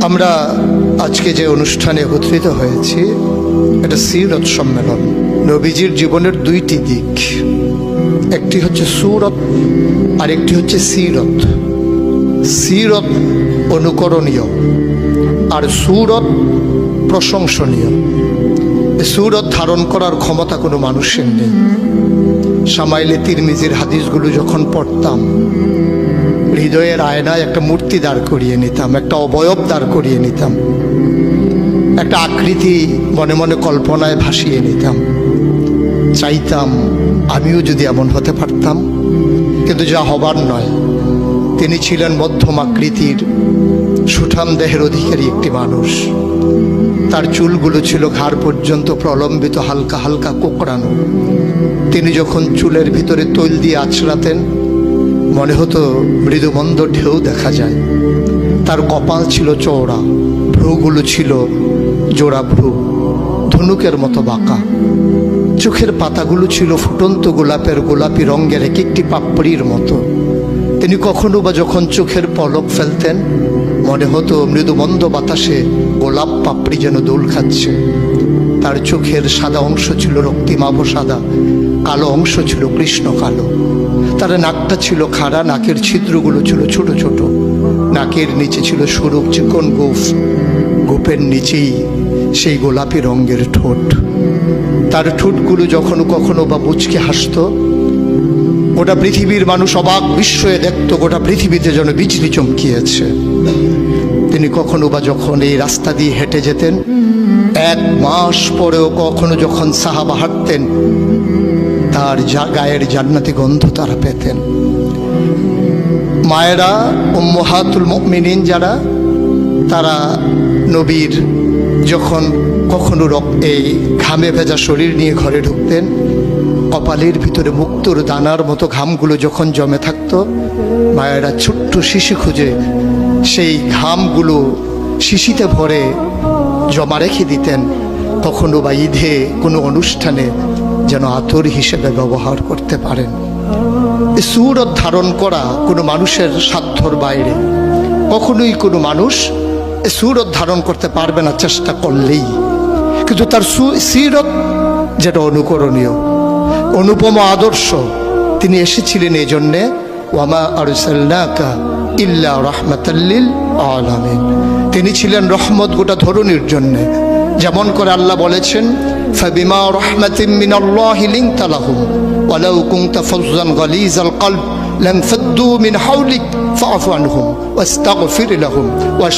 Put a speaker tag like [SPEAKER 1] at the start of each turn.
[SPEAKER 1] আমরা আজকে যে অনুষ্ঠানে একত্রিত হয়েছি এটা সিরত সম্মেলন। নবীজির জীবনের দুইটি দিক, একটি হচ্ছে সুরত আর একটি হচ্ছে সিরত। সিরত অনুকরণীয় আর সুরত প্রশংসনীয়। সুরত ধারণ করার ক্ষমতা কোনো মানুষের নেই। শামাইলে তিরমিজির হাদিসগুলো যখন পড়তাম, হৃদয়ের আয়নায় একটা মূর্তি দাঁড় করিয়ে নিতাম, একটা অবয়ব দাঁড় করিয়ে নিতাম, একটা আকৃতি মনে মনে কল্পনায় ভাসিয়ে নিতাম। চাইতাম আমিও যদি এমন হতে পারতাম, কিন্তু যা হবার নয়। তিনি ছিলেন মধ্যম আকৃতির সুঠাম দেহের অধিকারী একটি মানুষ। তার চুলগুলো ছিল ঘাড় পর্যন্ত প্রলম্বিত, হালকা হালকা কোঁকড়ানো। তিনি যখন চুলের ভিতরে তৈল দিয়ে আছড়াতেন, মনে হতো মৃদুমন্দ ঢেউ দেখা যায়। তার কপাল ছিল চওড়া, ভ্রুগুলো ছিল জোড়া ভ্রু, ধনুকের মতো বাঁকা। চোখের পাতাগুলো ছিল ফুটন্ত গোলাপের গোলাপি রঙের এক একটি পাপড়ির মতো। তিনি কখনো বা যখন চোখের পলক ফেলতেন, মনে হতো মৃদুমন্দ বাতাসে গোলাপ পাপড়ি যেন দোল খাচ্ছে। তার চোখের সাদা অংশ ছিল রক্তিমাভ সাদা, কালো অংশ ছিল কৃষ্ণ কালো। তার নাকটা ছিল খাড়া, নাকের ছিদ্রগুলো ছিল ছোট ছোট। নাকের নিচে ছিল সরু চিকন গোঁফ, গোঁফের নিচেই সেই গোলাপি রঙের ঠোঁট। তার ঠোঁটগুলো যখন কখনো বা মুচকে হাসত, গোটা পৃথিবীর মানুষ অবাক বিস্ময়ে দেখত গোটা পৃথিবীতে যেন বিজলি চমকিয়েছে। তিনি কখনো বা যখন এই রাস্তা দিয়ে হেঁটে যেতেন, 1 মাস পরেও কখনো যখন সাহাবা হাঁটতেন, তার গায়ের জান্নাতি গন্ধ তারা পেতেন। মায়েরা উম্মাহাতুল মুমিনিন যারা, তারা নবীর যখন কখনো এই ঘামে ভেজা শরীর নিয়ে ঘরে ঢুকতেন, কপালের ভিতরে মুক্তোর দানার মতো ঘামগুলো যখন জমে থাকতো, মায়েরা ছোট্ট শিশি খুঁজে সেই ঘামগুলো শিশিতে ভরে জমা রেখে দিতেন, কখনো বা ঈদে কোনো অনুষ্ঠানে যেন আতর হিসেবে ব্যবহার করতে পারেন। এই সুরত ধারণ করা কোনো মানুষের সাধ্যর বাইরে। কখনোই কোনো মানুষ এই সুরত ধারণ করতে পারবে না চেষ্টা করলেই, কিন্তু তার সিরত যেটা অনুকরণীয়, অনুপম আদর্শ। তিনি এসেছিলেন এই জন্যে, ওয়ামা আরসালনাকা ইল্লা রাহমাতাল লিল আলামিন। তিনি ছিলেন রহমত গোটা ধরনীর জন্যে। যেমন করে আল্লাহ বলেছেন, ফাবিমা রাহমাতিন মিনাল্লাহি লিনতা লাহুম ওয়ালাউ কুনতা ফাজ্জান গালিজাল কলব লানফাদ্দু মিন হাওলিক ফাআফু আনহুম ওয়াস্তাগফির লাহুম ওয়া